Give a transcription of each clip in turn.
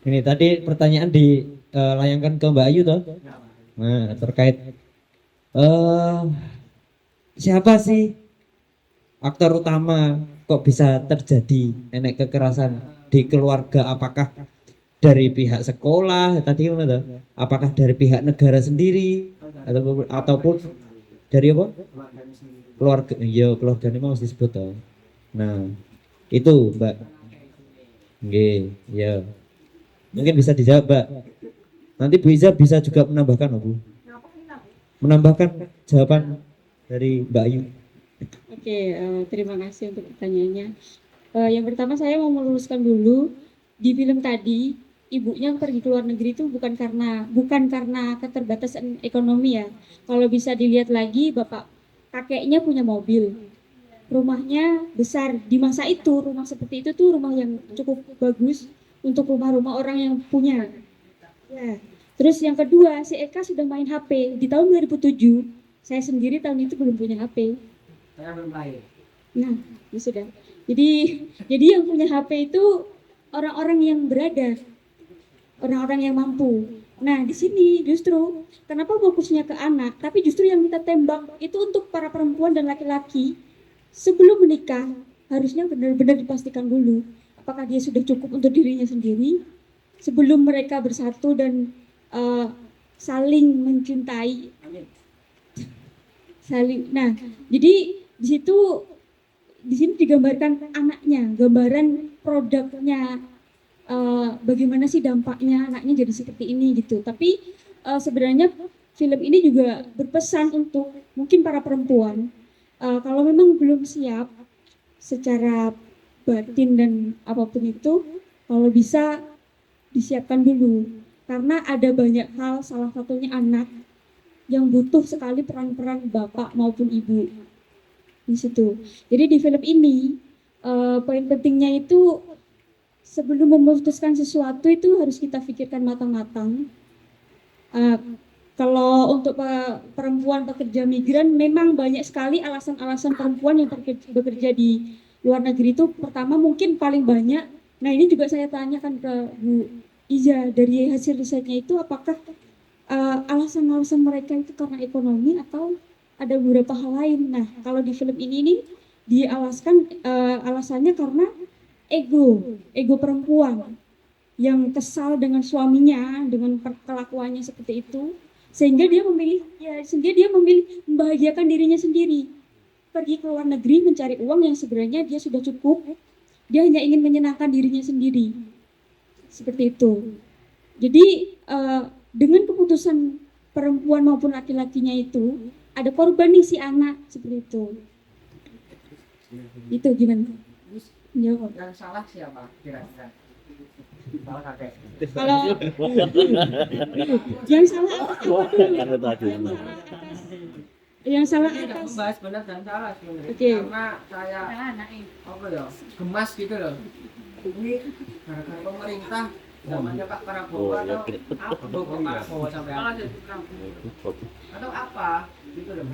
Ini tadi pertanyaan dilayangkan ke Mbak Ayu toh. Nah, terkait eh siapa sih aktor utama kok bisa terjadi enek kekerasan di keluarga? Apakah dari pihak sekolah tadi gimana tuh? Apakah dari pihak negara sendiri ataupun dari apa? Keluarga. Iya, keluarga ini mau disebut toh. Nah, itu Mbak. Nggih, ya. Mungkin bisa dijawab, Mbak. Nanti Bu Iza bisa juga menambahkan, Bu. Menambahkan jawaban dari Mbak Ayu. Oke, terima kasih untuk pertanyaannya. Yang pertama saya mau meluruskan dulu di film tadi ibunya pergi ke luar negeri itu bukan karena keterbatasan ekonomi ya. Kalau bisa dilihat lagi bapak kakeknya punya mobil, rumahnya besar di masa itu rumah seperti itu tuh rumah yang cukup bagus untuk rumah-rumah orang yang punya. Ya. Terus yang kedua si Eka sudah main HP di tahun 2007. Saya sendiri tahun itu belum punya HP. Saya belum lahir. Nah, ya sudah. Jadi jadi yang punya HP itu orang-orang yang berada, orang-orang yang mampu. Nah, di sini justru kenapa fokusnya ke anak, tapi justru yang kita tembak itu untuk para perempuan dan laki-laki sebelum menikah harusnya benar-benar dipastikan dulu apakah dia sudah cukup untuk dirinya sendiri sebelum mereka bersatu dan uh, saling mencintai, saling. Nah, jadi di situ di sini digambarkan anaknya, gambaran produknya, bagaimana sih dampaknya anaknya jadi seperti ini gitu. Tapi sebenarnya film ini juga berpesan untuk mungkin para perempuan, kalau memang belum siap secara batin dan apapun itu, kalau bisa disiapkan dulu. Karena ada banyak hal, salah satunya anak yang butuh sekali peran-peran bapak maupun ibu di situ. Jadi di film ini poin pentingnya itu sebelum memutuskan sesuatu itu harus kita pikirkan matang-matang. Uh, Kalau untuk perempuan pekerja migran memang banyak sekali alasan-alasan perempuan yang bekerja di luar negeri itu. Pertama mungkin paling banyak. Nah ini juga saya tanyakan ke Bu Iza dari hasil risetnya itu apakah alasan-alasan mereka itu karena ekonomi atau ada beberapa hal lain. Nah kalau di film ini nih dialaskan alasannya karena ego perempuan yang kesal dengan suaminya, dengan kelakuannya seperti itu, sehingga dia memilih membahagiakan dirinya sendiri, pergi ke luar negeri mencari uang yang sebenarnya dia sudah cukup, dia hanya ingin menyenangkan dirinya sendiri, seperti itu. Jadi dengan keputusan perempuan maupun laki-lakinya itu, ada korban nih si anak seperti itu. Itu gimana? Jawab. Yang salah siapa kira-kira? Kalau yang salah apa? Yang salah atas. Bahas benar dan salah sebenarnya. Okay. Karena saya apa ya gemas gitu loh. Ini gara-gara pemerintah namanya Pak Prabowo atau apa sampai atau apa gitu loh.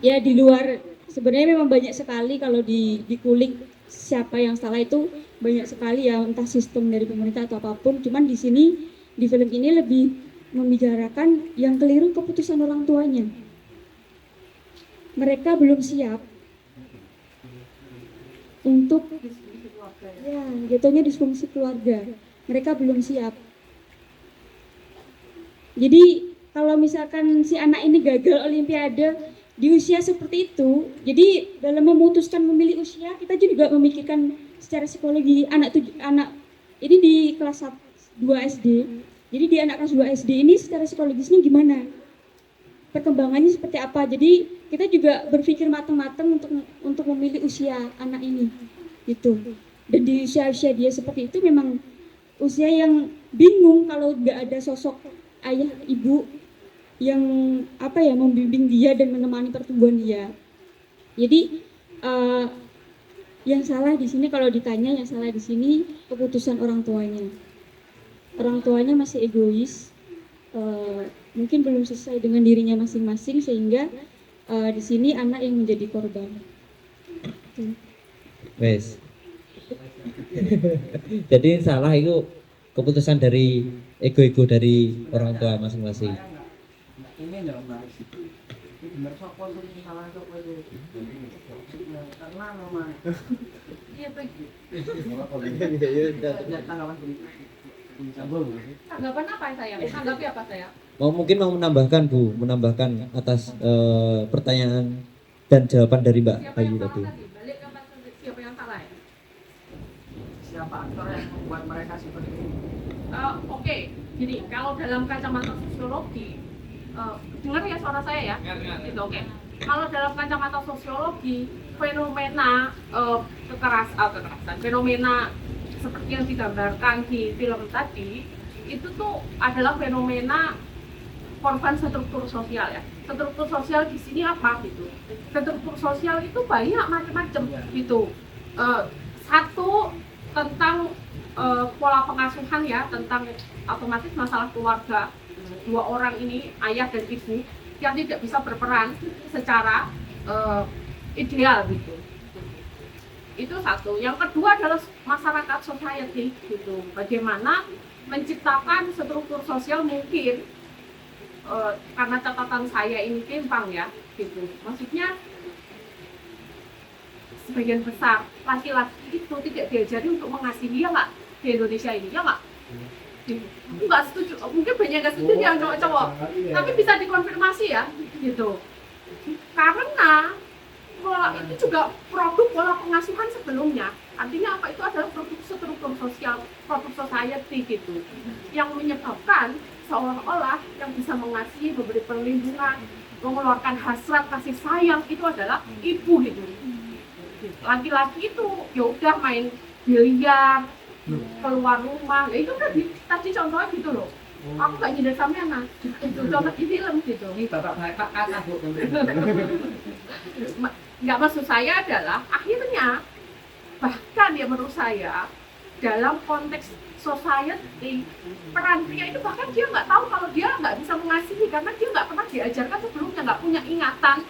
Ya di luar sebenarnya memang banyak sekali kalau dikulik siapa yang salah itu banyak sekali ya, entah sistem dari pemerintah atau apapun. Cuman di sini di film ini lebih membicarakan yang keliru keputusan orang tuanya. Mereka belum siap untuk ya jatuhnya disfungsi keluarga. Mereka belum siap. Jadi kalau misalkan si anak ini gagal olimpiade di usia seperti itu, jadi dalam memutuskan memilih usia kita juga memikirkan secara psikologi anak ini di kelas 2 SD. Jadi di anak kelas 2 SD ini secara psikologisnya gimana? Perkembangannya seperti apa? Jadi kita juga berpikir matang-matang untuk memilih usia anak ini gitu. Dan di usia dia seperti itu memang usia yang bingung kalau nggak ada sosok ayah ibu yang apa ya membimbing dia dan menemani pertumbuhan dia. Jadi yang salah di sini kalau ditanya yang salah di sini keputusan orang tuanya. Orang tuanya masih egois, mungkin belum selesai dengan dirinya masing-masing sehingga di sini anak yang menjadi korban. Wes. Jadi salah itu keputusan dari ego-ego dari orang tua masing-masing. Ini enggak Mbak. Ini bener sopo tuh salah sopo itu. Karena memang Iya tuh. tanggapan Tanggapan apa saya? Tanggapi apa saya? Mungkin mau menambahkan Bu, menambahkan atas pertanyaan dan jawaban dari Mbak Siapa Ayu yang salah tadi. tadi? Balik ke siapa yang salah ya? siapa aktor yang membuat mereka seperti ini? Oke, jadi kalau dalam kacamata sosiologi, dengar ya suara saya ya? Itu oke. Kalau dalam kacamata sosiologi, fenomena kekerasan, fenomena seperti yang digambarkan di film tadi, itu tuh adalah fenomena korban struktur sosial ya. Struktur sosial di sini apa gitu? Struktur sosial itu banyak macam-macam gitu. Satu tentang pola pengasuhan ya, tentang otomatis masalah keluarga. Dua orang ini, ayah dan ibu, yang tidak bisa berperan secara ideal gitu. Itu satu. Yang kedua adalah masyarakat society gitu. Bagaimana menciptakan struktur sosial mungkin karena catatan saya ini timpang ya gitu. Maksudnya sebagian besar laki-laki itu tidak diajari untuk mengasihi ya nggak di Indonesia ini ya nggak? Nggak setuju, mungkin banyak nggak setuju yang cowok-cowok, tapi bisa dikonfirmasi ya gitu. Karena pola itu juga produk pola pengasuhan sebelumnya. Artinya apa? Itu adalah produk struktur sosial, produk society gitu, yang menyebabkan seolah-olah yang bisa mengasihi, memberi perlindungan, mengeluarkan hasrat kasih sayang itu adalah ibu gitu. Laki-laki itu ya udah main biliar, keluar rumah, ya itu kan tadi contohnya gitu loh. Aku gak nyindir sampean nah, itu contoh di film gitu. Ini bapak kakak Bu. Nggak, maksud saya adalah akhirnya bahkan ya menurut saya dalam konteks society peran pria itu bahkan dia nggak tahu kalau dia nggak bisa mengasihi karena dia nggak pernah diajarkan sebelumnya, nggak punya ingatan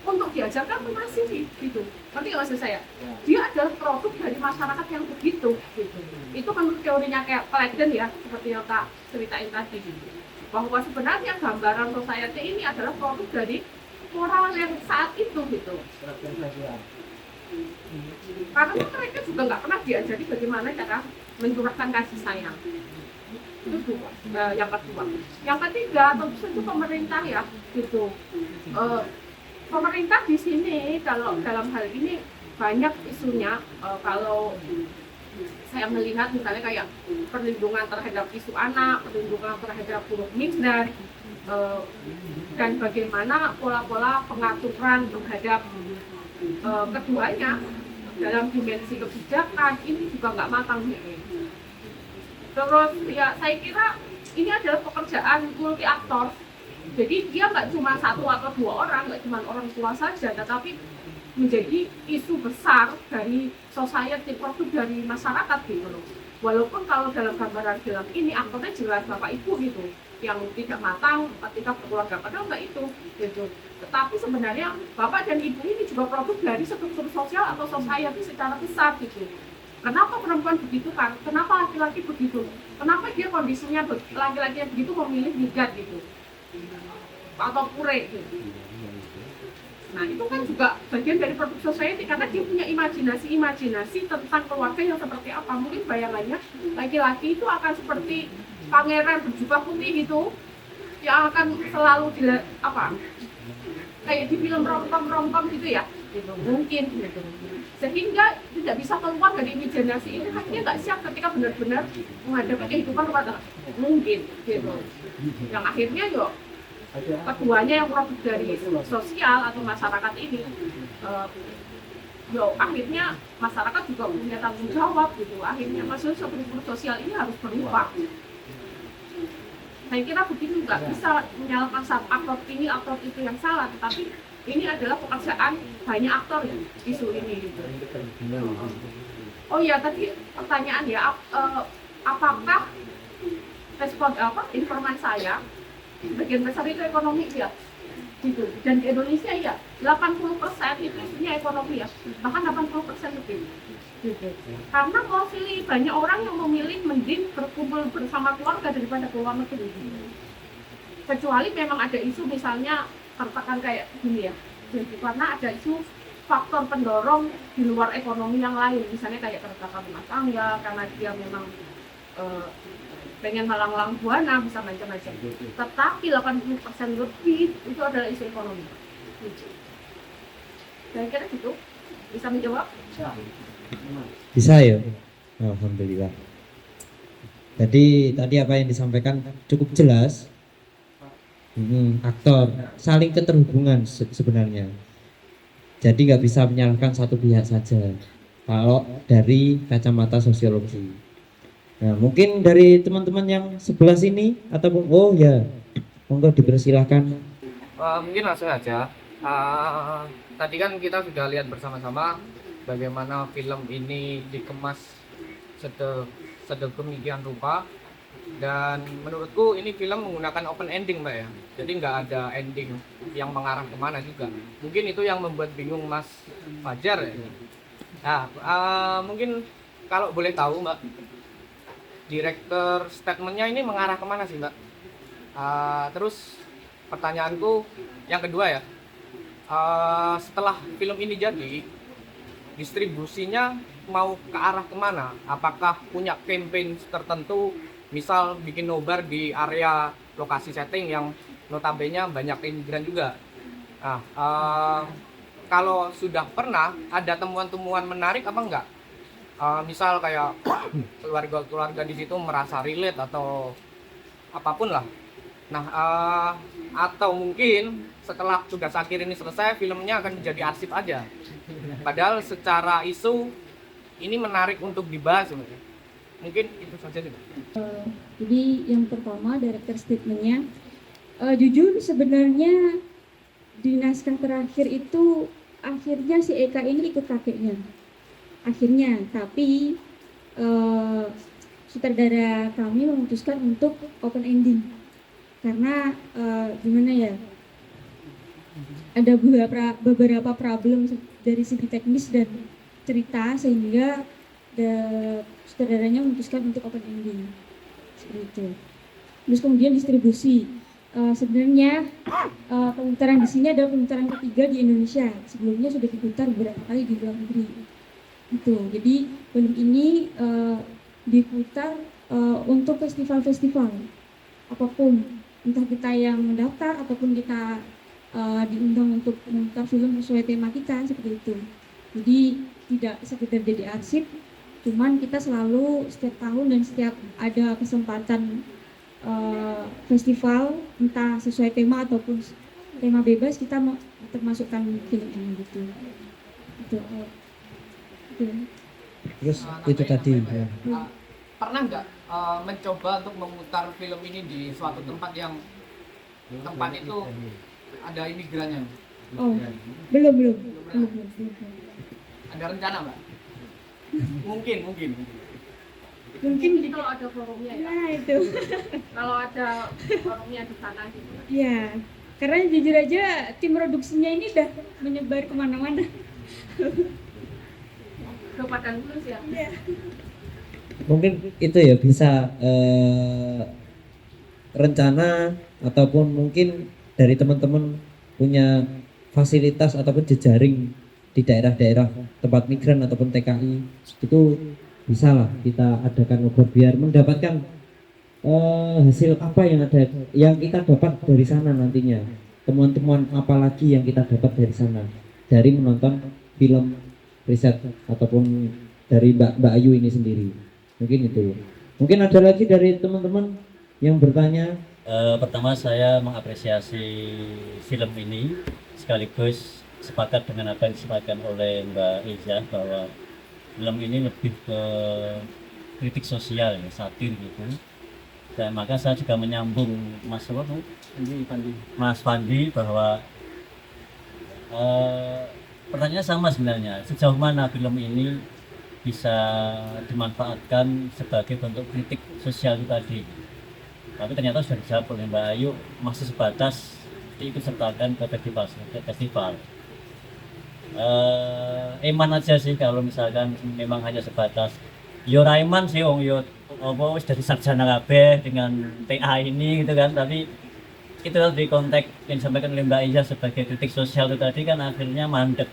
untuk diajarkan mengasihi gitu. Ngerti nggak maksud saya? Dia adalah produk dari masyarakat yang begitu gitu. Itu menurut teorinya kayak Platon ya, seperti yang Kak ceritain tadi gitu. Bahwa sebenarnya gambaran society ini adalah produk dari moral yang saat itu gitu. Karena mereka juga nggak pernah diajari bagaimana cara mencurahkan kasih sayang. Itu yang kedua. Yang ketiga tentu saja pemerintah ya gitu. Pemerintah di sini kalau dalam hal ini banyak isunya. Kalau saya melihat misalnya kayak perlindungan terhadap isu anak, perlindungan terhadap buruh migran, dan bagaimana pola-pola pengaturan terhadap keduanya dalam dimensi kebijakan ini juga nggak matang. Terus ya saya kira ini adalah pekerjaan multi aktor. Jadi dia nggak cuma satu atau dua orang, nggak cuma orang tua saja, tetapi menjadi isu besar dari society, produk dari masyarakat gitu loh. Walaupun kalau dalam gambaran film ini aktornya jelas bapak ibu gitu, yang tidak matang ketika berkeluarga, padahal nggak itu gitu. Tetapi sebenarnya bapak dan ibu ini juga produk dari struktur sosial atau society secara besar gitu. Kenapa perempuan begitu kan? Kenapa laki-laki begitu? Kenapa dia kondisinya laki-laki yang begitu memilih nigat gitu? Atau pure gitu. Nah itu kan juga bagian dari produk society karena dia punya imajinasi tentang keluarga yang seperti apa. Mungkin bayangannya laki-laki itu akan seperti pangeran berjubah putih gitu, yang akan selalu kayak di film romcom gitu ya gitu. Mungkin gitu. Sehingga tidak bisa keluar dari imajinasi ini, akhirnya nggak siap ketika benar-benar menghadapi kehidupan rumah tangga. Mungkin gitu. Yang akhirnya yuk keduanya yang produk dari sosial atau masyarakat ini akhirnya masyarakat juga punya tanggung jawab gitu. Akhirnya maksudnya struktur sosial ini harus berubah. Saya kira begini, nggak bisa menyalahkan satu aktor ini aktor itu yang salah, tetapi ini adalah pekerjaan banyak aktor ya isu ini gitu. Oh iya tadi pertanyaan ya, apakah respon informasi saya bagian besar itu ekonomi ya? gitu. Dan di Indonesia ya 80% itu isinya ekonomi ya, bahkan 80% lebih gitu. Karena mostly banyak orang yang memilih mending berkumpul bersama keluarga daripada keluar negeri, kecuali memang ada isu misalnya katakan kayak gini ya, jadi karena ada isu faktor pendorong di luar ekonomi yang lain, misalnya kayak keretakan rumah tangga, karena dia memang pengen melanglang buana bisa macam-macam. Tetapi 80% lebih itu adalah isu ekonomi. Saya kira gitu. Bisa menjawab? Bisa ya. Alhamdulillah. Jadi tadi apa yang disampaikan cukup jelas. Aktor saling keterhubungan sebenarnya. Jadi nggak bisa menyalahkan satu pihak saja. Kalau dari kacamata sosiologi. Nah, mungkin dari teman-teman yang sebelah sini ataupun monggo dipersilahkan. Mungkin langsung aja. Tadi kan kita sudah lihat bersama-sama bagaimana film ini dikemas sedemikian rupa, dan menurutku ini film menggunakan open ending, Mbak ya. Jadi nggak ada ending yang mengarah kemana juga. Mungkin itu yang membuat bingung Mas Fajar ya. Nah, mungkin kalau boleh tahu Mbak, director statementnya ini mengarah kemana sih Mbak? Terus pertanyaanku yang kedua ya, setelah film ini jadi, distribusinya mau ke arah kemana? Apakah punya campaign tertentu, misal bikin nobar di area lokasi setting yang notabene banyak imigran juga? Nah, kalau sudah pernah ada temuan-temuan menarik apa enggak? Misal kayak keluarga-keluarga di situ merasa relate atau apapun lah. Nah, atau mungkin setelah tugas akhir ini selesai, filmnya akan menjadi arsip aja. Padahal secara isu ini menarik untuk dibahas. Mungkin itu saja sih. Jadi yang pertama director statementnya, jujur sebenarnya di naskah terakhir itu akhirnya si Eka ini ikut kakeknya. Akhirnya, tapi sutradara kami memutuskan untuk open ending karena gimana ya, ada beberapa problem dari segi teknis dan cerita sehingga sutradaranya memutuskan untuk open ending seperti itu. Terus kemudian distribusi, sebenarnya pemutaran di sini adalah pemutaran ketiga di Indonesia. Sebelumnya sudah diputar beberapa kali di luar negeri. Gitu. Jadi film ini diputar untuk festival-festival apapun, entah kita yang mendaftar ataupun kita diundang untuk memutar film sesuai tema kita seperti itu. Jadi tidak sekedar jadi arsip, cuman kita selalu setiap tahun dan setiap ada kesempatan festival, entah sesuai tema ataupun tema bebas, kita mau termasukkan film ini gitu. Itu. Terus itu tadi ya. Pernah nggak mencoba untuk memutar film ini di suatu tempat yang tempat itu ada imigrannya? Oh, belum. Ada rencana Mbak? Mungkin. Mungkin Jadi kalau ada forumnya ya, nah itu. kalau ada forumnya di sana gitu. Ya, karena jujur aja tim produksinya ini udah menyebar kemana-mana. Ke Padang Blues ya. Mungkin itu ya bisa rencana ataupun mungkin dari teman-teman punya fasilitas ataupun jejaring di daerah-daerah tempat migran ataupun TKI, itu bisa lah kita adakan obor biar mendapatkan hasil apa yang kita dapat dari sana nantinya, temuan-temuan apa lagi yang kita dapat dari sana dari menonton film riset ataupun dari Mbak Ayu ini sendiri. Mungkin itu. Mungkin ada lagi dari teman-teman yang bertanya. Pertama saya mengapresiasi film ini, sekaligus sepakat dengan apa yang disampaikan oleh Mbak Eza bahwa film ini lebih ke kritik sosial, ya, satir gitu. Dan maka saya juga menyambung Mas Fandi bahwa pertanyaannya sama sebenarnya, sejauh mana film ini bisa dimanfaatkan sebagai bentuk kritik sosial itu tadi. Tapi ternyata sudah dijawab oleh Mbak Ayu, masih sebatas diikut sertakan ke festival. Eman aja sih kalau misalkan memang hanya sebatas yo Raiman sih yo apa wis dari sarjana kabeh dengan TA ini gitu kan, tapi itu di konteks yang disampaikan oleh Mbak Iza sebagai kritik sosial itu tadi kan akhirnya mandek.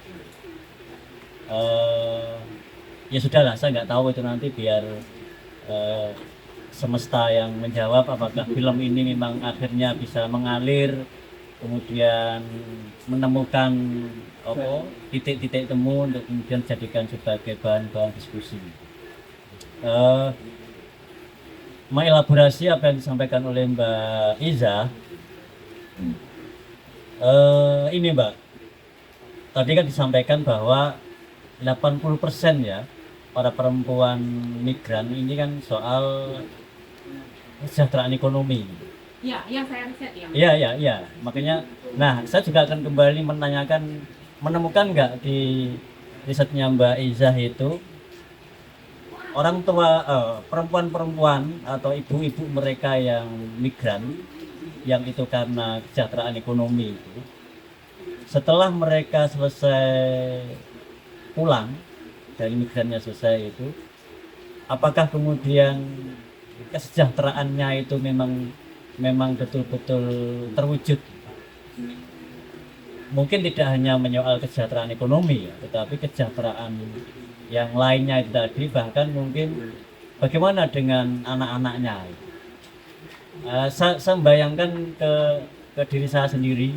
Ya sudahlah, saya nggak tahu itu nanti biar semesta yang menjawab apakah film ini memang akhirnya bisa mengalir kemudian menemukan titik-titik temu untuk kemudian dijadikan sebagai bahan-bahan diskusi. Mengelaborasi apa yang disampaikan oleh Mbak Iza, ini Mbak, tadi kan disampaikan bahwa 80% ya para perempuan migran ini kan soal kesejahteraan ekonomi. Ya, yang saya riset ya. Iya. Makanya, nah saya juga akan kembali menanyakan, menemukan nggak di risetnya Mbak Iza itu orang tua perempuan-perempuan atau ibu-ibu mereka yang migran, yang itu karena kesejahteraan ekonomi itu, setelah mereka selesai pulang dari migrannya selesai itu, apakah kemudian kesejahteraannya itu memang betul-betul terwujud? Mungkin tidak hanya menyoal kesejahteraan ekonomi ya, tetapi kesejahteraan yang lainnya itu tadi, bahkan mungkin bagaimana dengan anak-anaknya. Saya membayangkan ke diri saya sendiri,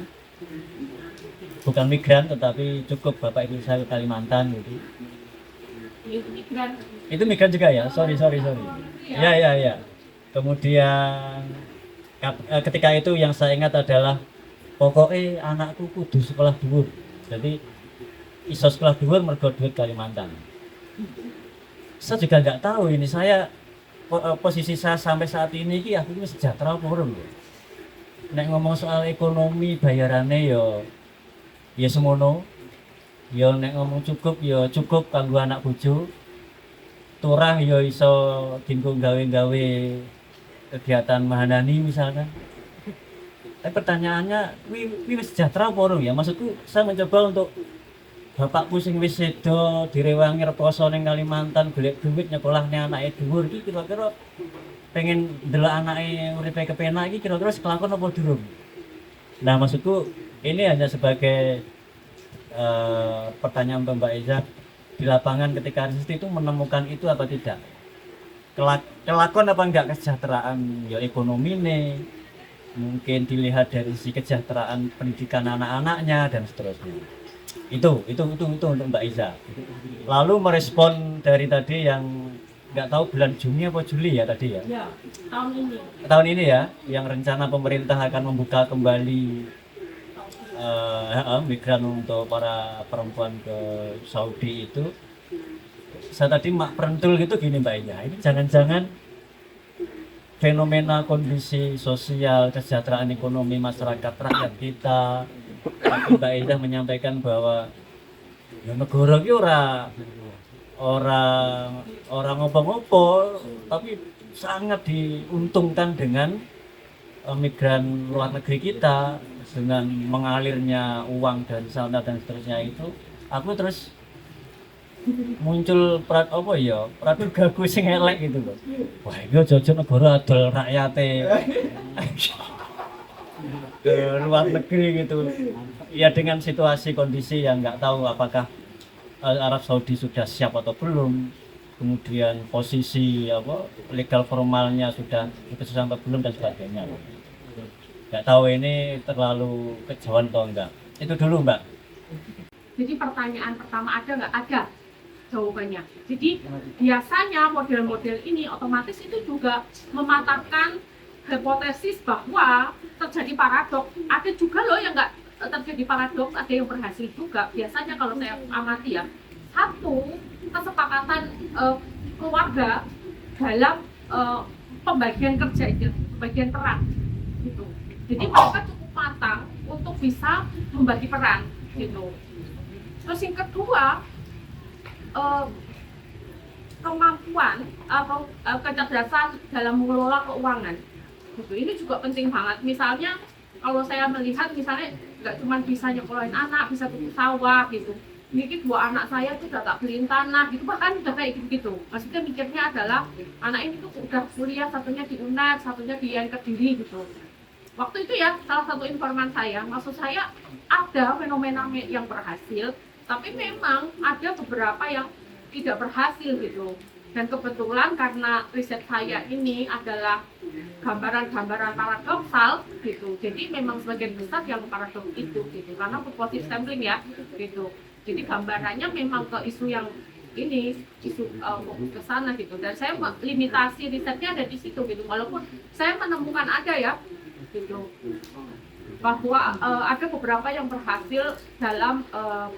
bukan migran tetapi cukup bapak ibu saya ke Kalimantan gitu. Itu migran. Itu migran juga ya? Sorry. Ya. Kemudian ketika itu yang saya ingat adalah pokoknya anakku kudu sekolah dhuwur. Jadi iso sekolah dhuwur mergo duit Kalimantan. Saya juga nggak tahu ini posisi saya sampai saat ini aku ini sejahtera apa urung. Nek ngomong soal ekonomi bayarannya ya semono. Ya nek ngomong cukup ya cukup kanggo anak bojo. Turah ya iso dinggo gawe-gawe kegiatan mahanani misalkan. Tapi pertanyaannya, wis sejahtera apa urung ya? Maksudku saya mencoba untuk bapakku sing wis sedo direwangi reposo ning Kalimantan golek duit nyekolahne anake dhuwur iki kira-kira pengen ndelok anake uripe kepenak iki kira-kira kelakon apa durung? Nah, maksudku ini hanya sebagai pertanyaan untuk Mbak Iza, di lapangan ketika riset itu menemukan itu apa tidak? Kelakon apa enggak kesejahteraan ya ekonomi nih, mungkin dilihat dari sisi kesejahteraan pendidikan anak-anaknya dan seterusnya. Itu untuk Mbak Iza. Lalu merespon dari tadi yang nggak tahu bulan Juni apa Juli ya tadi ya? Ya, tahun ini. Tahun ini ya, yang rencana pemerintah akan membuka kembali migran untuk para perempuan ke Saudi itu. Saya tadi mak perentul gitu gini Mbak Iza, ini jangan-jangan fenomena kondisi sosial kesejahteraan ekonomi masyarakat rakyat kita. Tapi Mbak Iza menyampaikan bahwa ya negara ki orang ngopo-ngopo, tapi sangat diuntungkan dengan migran luar negeri kita, dengan mengalirnya uang dan sana dan seterusnya itu. Aku terus muncul pradugaku sing elek gitu loh. Wah, iki aja negara adol rakyate ke luar negeri gitu. Ya dengan situasi kondisi yang nggak tahu apakah Arab Saudi sudah siap atau belum. Kemudian posisi legal formalnya sudah sampai belum dan sebagainya. Nggak tahu ini terlalu kejauhan atau enggak. Itu dulu Mbak. Jadi pertanyaan pertama ada nggak? Ada jawabannya. Jadi biasanya model-model ini otomatis itu juga mematahkan hipotesis bahwa terjadi paradoks. Ada juga loh yang nggak terjadi paradoks, ada yang berhasil juga. Biasanya kalau saya amati ya, satu kesepakatan keluarga dalam pembagian kerja itu, pembagian peran gitu. Jadi mereka cukup matang untuk bisa membagi peran gitu. Terus yang kedua, kemampuan atau kecerdasan dalam mengelola keuangan gitu. Ini juga penting banget. Misalnya kalau saya melihat misalnya nggak cuma bisa nyekolahin anak, bisa tutup sawah gitu. Ini 2 anak saya tuh udah tak beliin tanah gitu, bahkan udah kayak gitu. Maksudnya mikirnya adalah anak ini tuh udah kuliah, satunya di UNER, satunya di yang Kediri gitu. Waktu itu ya salah satu informan saya, maksud saya ada fenomena yang berhasil, tapi memang ada beberapa yang tidak berhasil gitu. Dan kebetulan karena riset saya ini adalah gambaran-gambaran paradoksal gitu, jadi memang sebagian besar yang paradoks itu gitu, karena positive sampling ya gitu. Jadi gambarannya memang ke isu yang ini, isu fokus ke sana gitu. Dan saya limitasi risetnya ada di situ gitu, walaupun saya menemukan ada ya gitu, bahwa ada beberapa yang berhasil dalam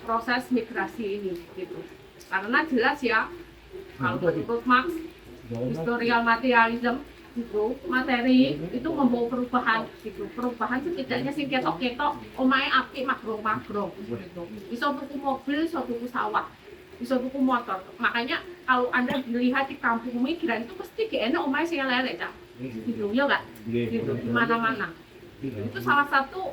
proses migrasi ini gitu. Karena jelas ya, kalau menurut Marx, historical materialism itu materi itu membawa perubahan gitu. Perubahan setidaknya sing ketok-ketok omahe apik magrong-magrong gitu. Iso tuku mobil, iso tuku sawah, iso tuku motor. Makanya kalau Anda melihat di kampung migran itu pasti gak enak omahe sing elek Cak. Gitu ya enggak? Gitu di mana-mana. Itu salah satu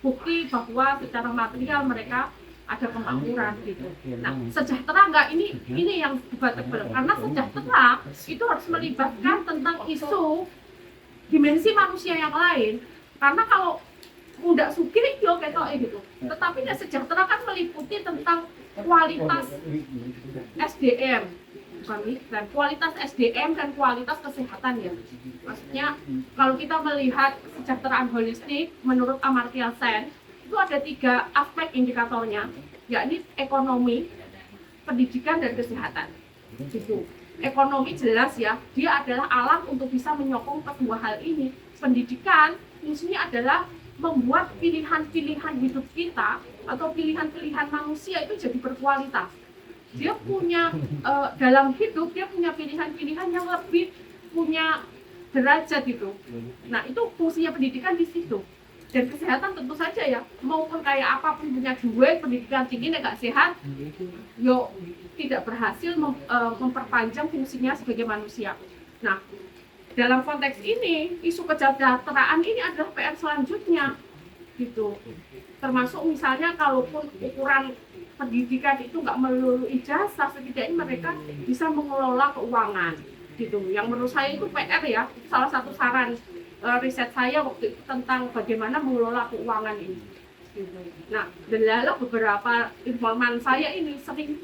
bukti bahwa secara material mereka ada kemakmuran gitu. Nah, sejahtera enggak, ini yang debatable, karena sejahtera itu harus melibatkan tentang isu dimensi manusia yang lain. Karena kalau muda sugih yo ketoke gitu. Tetapi nek sejahtera kan meliputi tentang kualitas SDM, bukan dan kualitas SDM dan kualitas kesehatan ya. Maksudnya kalau kita melihat kesejahteraan holistik menurut Amartya Sen itu ada 3 aspek indikatornya, yakni ekonomi, pendidikan, dan kesehatan. Gitu. Ekonomi jelas ya, dia adalah alat untuk bisa menyokong kedua hal ini. Pendidikan fungsinya adalah membuat pilihan-pilihan hidup kita atau pilihan-pilihan manusia itu jadi berkualitas. Dia punya dalam hidup dia punya pilihan-pilihan yang lebih punya derajat gitu. Nah itu fungsinya pendidikan di situ. Dan kesehatan tentu saja ya, maupun kayak apapun punya duit, pendidikan tinggi, nggak sehat, yo tidak berhasil memperpanjang fungsinya sebagai manusia. Nah, dalam konteks ini, isu kesejahteraan ini adalah PR selanjutnya, gitu. Termasuk misalnya kalaupun ukuran pendidikan itu nggak melulu ijazah, setidaknya mereka bisa mengelola keuangan, gitu. Yang menurut saya itu PR ya, salah satu saran riset saya waktu itu tentang bagaimana mengelola keuangan ini. Nah, delala beberapa informan saya ini sering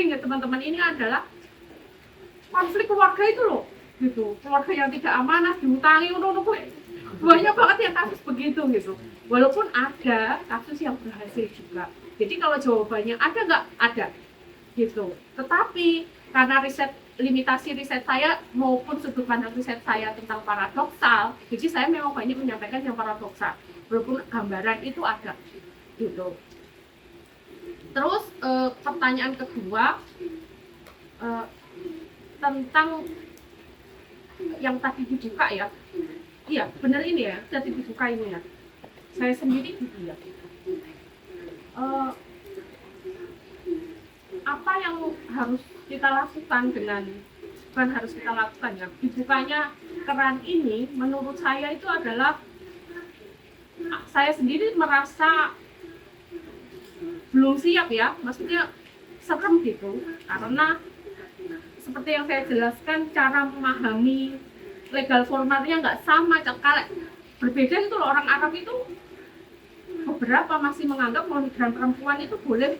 ya teman-teman, ini adalah konflik keluarga itu loh, gitu. Keluarga yang tidak amanah, diutangi, banyak banget yang kasus begitu gitu. Walaupun ada kasus yang berhasil juga. Jadi kalau jawabannya ada nggak? Ada, gitu. Tetapi karena limitasi riset saya maupun sudut pandang riset saya tentang paradoksal, jadi saya memang banyak menyampaikan yang paradoksal, walaupun gambaran itu ada gitu. Terus pertanyaan kedua tentang yang tadi dibuka ya, iya benar ini ya, tadi dibuka ini ya, saya sendiri gitu ya. Apa yang harus kita lakukan bukan harus kita lakukan ya, dibukanya keran ini menurut saya itu adalah, saya sendiri merasa belum siap ya, maksudnya serem gitu, karena seperti yang saya jelaskan cara memahami legal formalnya nggak sama, berbeda itu loh. Orang Arab itu beberapa masih menganggap migran perempuan itu boleh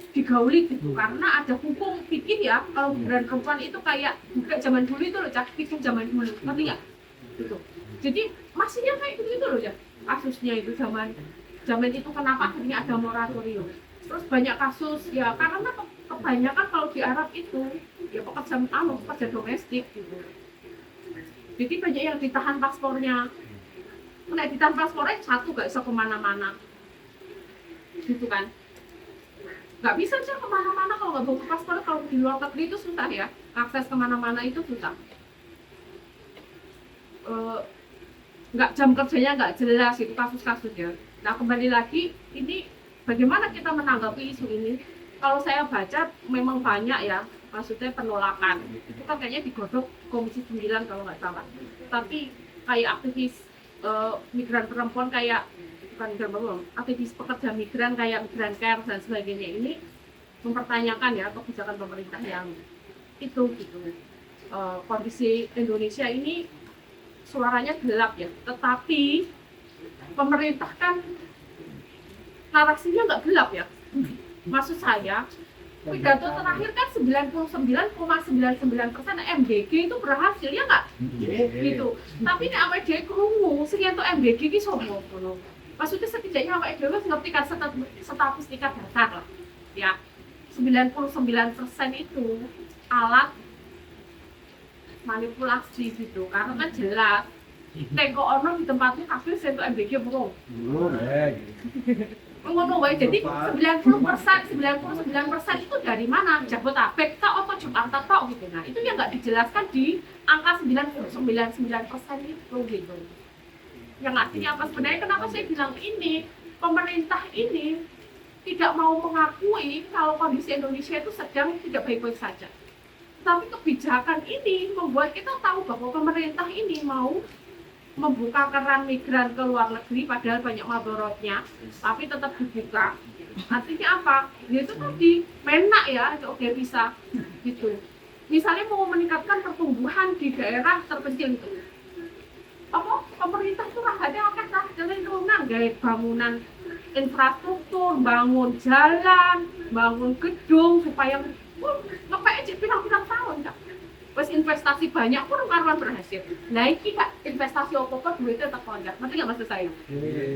digauli gitu, karena ada hukum fikih ya. Kalau migran perempuan itu kayak juga zaman dulu itu loh, fikih zaman dulu, ngerti nggak? Gitu. Jadi masihnya kayak gitu loh ya kasusnya itu zaman itu. Kenapa akhirnya ada moratorium? Terus banyak kasus ya karena kebanyakan kalau di Arab itu ya pekerja domestik gitu. Jadi banyak yang ditahan paspornya. Nah, ditahan paspornya satu gak bisa kemana-mana, gitu kan? Nggak bisa aja kemana-mana kalau nggak bawa paspor. Kalau di luar negeri itu susah ya, akses kemana-mana itu susah. Nggak, jam kerjanya nggak jelas, itu kasus-kasusnya. Nah kembali lagi, ini bagaimana kita menanggapi isu ini? Kalau saya baca memang banyak ya, maksudnya penolakan. Itu kan kayaknya digodok Komisi 9 kalau nggak salah. Tapi kayak aktivis migran perempuan kayak bukan migran perempuan, aktivis pekerja migran kayak migran care dan sebagainya ini mempertanyakan ya kebijakan pemerintah yang itu gitu. Kondisi Indonesia ini suaranya gelap ya, tetapi pemerintah kan narasinya nggak gelap ya. Maksud saya, pidato terakhir kan 99,99% MDG itu berhasil ya nggak? Gitu. Tapi ini awake dhewe krungu sing entuk MDG iki sapa ngono. Maksudnya setidaknya awake dhewe wis ngerti kan statistika dasar lah. Ya. 99% itu alat manipulasi gitu. Karena kan jelas tengok ono di tempatnya kabeh sing entuk MDG burung. Ngono wae, jadi 99% itu dari mana? Jabodetabek tok apa Jakarta tok gitu. Nah, itu yang nggak dijelaskan di angka 99% itu gitu. Yang artinya apa sebenarnya, kenapa saya bilang ini pemerintah ini tidak mau mengakui kalau kondisi Indonesia itu sedang tidak baik-baik saja. Tapi kebijakan ini membuat kita tahu bahwa pemerintah ini mau membuka keran migran ke luar negeri padahal banyak madorotnya, tapi tetap dibuka. Artinya apa? Ya itu tadi menak ya, itu oke bisa gitu. Misalnya mau meningkatkan pertumbuhan di daerah terpencil itu, apa pemerintah itu rahatnya akan cenderungan gaya bangunan infrastruktur, bangun jalan, bangun gedung supaya ngepek aja pirang-pirang tahun kan. Wes investasi banyak pun karuan berhasil. Nah ini kak investasi apa-apa duitnya tetap konjak. Ngerti nggak maksud saya?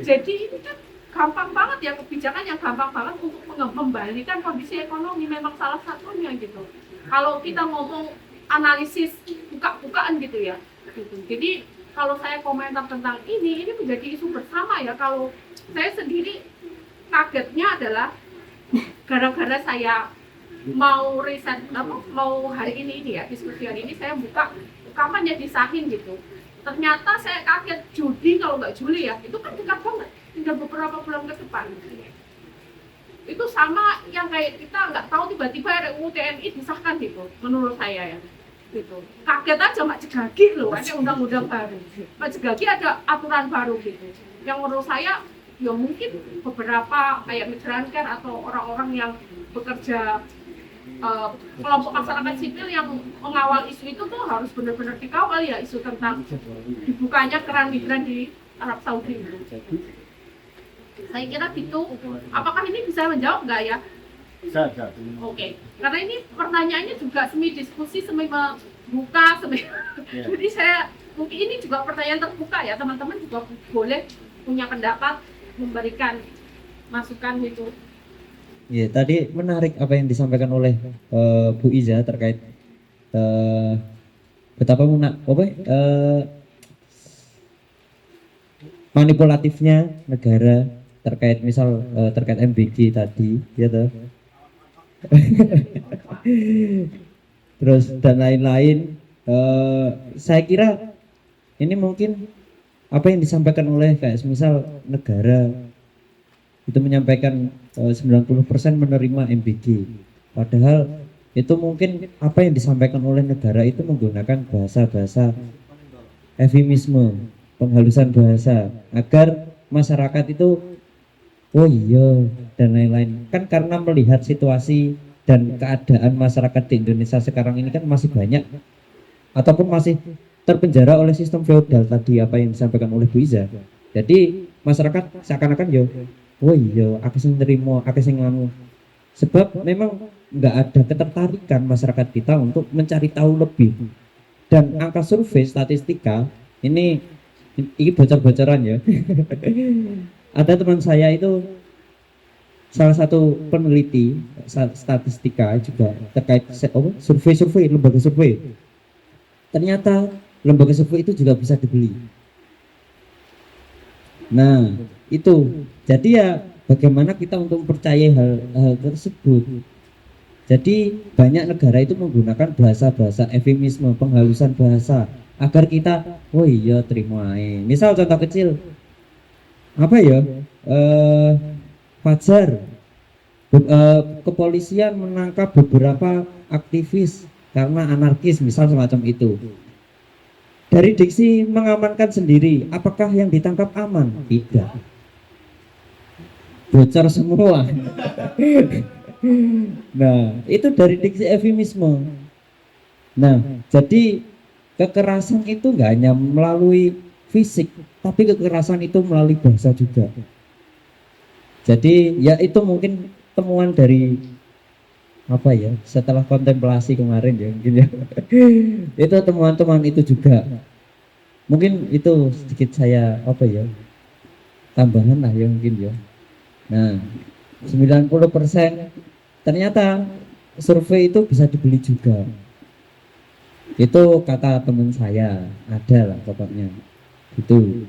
Jadi ini kan gampang banget ya, kebijakan yang gampang banget untuk membalikan kondisi ekonomi, memang salah satunya gitu. Kalau kita ngomong analisis buka-bukaan gitu ya. Gitu. Jadi kalau saya komentar tentang ini menjadi isu bersama ya. Kalau saya sendiri kagetnya adalah gara-gara saya mau riset mau hari ini ya diskusi hari ini saya buka kampanye disahin gitu. Ternyata saya kaget Juni kalau nggak Juli ya, itu kan dekat banget, tinggal beberapa bulan ke depan. Itu sama yang kayak kita nggak tahu tiba-tiba RUU TNI disahkan gitu, menurut saya ya. Gitu. Kaget aja Mak Cegagi loh, ada undang-undang baru. Mak Cegagi ada aturan baru gitu. Yang menurut saya ya mungkin beberapa kayak migran care atau orang-orang yang bekerja kelompok masyarakat sipil yang mengawal isu itu tuh harus benar-benar dikawal ya, isu tentang dibukanya keran migran di Arab Saudi itu. Saya kira gitu. Apakah ini bisa menjawab nggak ya? Bisa. Oke. Karena ini pertanyaannya juga semi diskusi, semi membuka, semi. Jadi saya mungkin ini juga pertanyaan terbuka ya, teman-teman juga boleh punya pendapat, memberikan masukan gitu. Ya, tadi menarik apa yang disampaikan oleh Bu Iza terkait betapa manipulatifnya negara terkait misal terkait MBG tadi, ya toh. Terus dan lain-lain. Saya kira ini mungkin apa yang disampaikan oleh kayak misal negara itu menyampaikan 90% menerima MBG, padahal itu mungkin apa yang disampaikan oleh negara itu menggunakan bahasa-bahasa eufemisme, penghalusan bahasa agar masyarakat itu oh iya dan lain-lain. Kan karena melihat situasi dan keadaan masyarakat di Indonesia sekarang ini kan masih banyak ataupun masih terpenjara oleh sistem feodal tadi apa yang disampaikan oleh Bu Iza. Jadi masyarakat seakan-akan yo oh iya, aku sing nerimo, aku sing nganu. Sebab memang nggak ada ketertarikan masyarakat kita untuk mencari tahu lebih. Dan angka survei statistika ini bocor-bocoran ya. Ada teman saya itu salah satu peneliti statistika juga terkait survei lembaga survei. Ternyata lembaga survei itu juga bisa dibeli. Nah, itu. Jadi ya bagaimana kita untuk mempercayai hal tersebut. Jadi banyak negara itu menggunakan bahasa-bahasa eufemisme, penghalusan bahasa agar kita oh iya terima aja. Misal contoh kecil apa ya? Fajar kepolisian menangkap beberapa aktivis karena anarkis misal semacam itu. dari diksi mengamankan sendiri, apakah yang ditangkap aman? Tidak. Bocor semua. Nah, itu dari diksi eufemisme. Nah, jadi kekerasan itu nggak hanya melalui fisik, tapi kekerasan itu melalui bahasa juga. Jadi ya itu mungkin temuan dari apa ya, setelah kontemplasi kemarin ya mungkin ya. Itu temuan-temuan itu juga. Mungkin itu sedikit saya apa ya, tambahan lah ya mungkin ya. Nah, 90% ternyata survei itu bisa dibeli juga. Itu kata teman saya, ada lah pokoknya. Itu.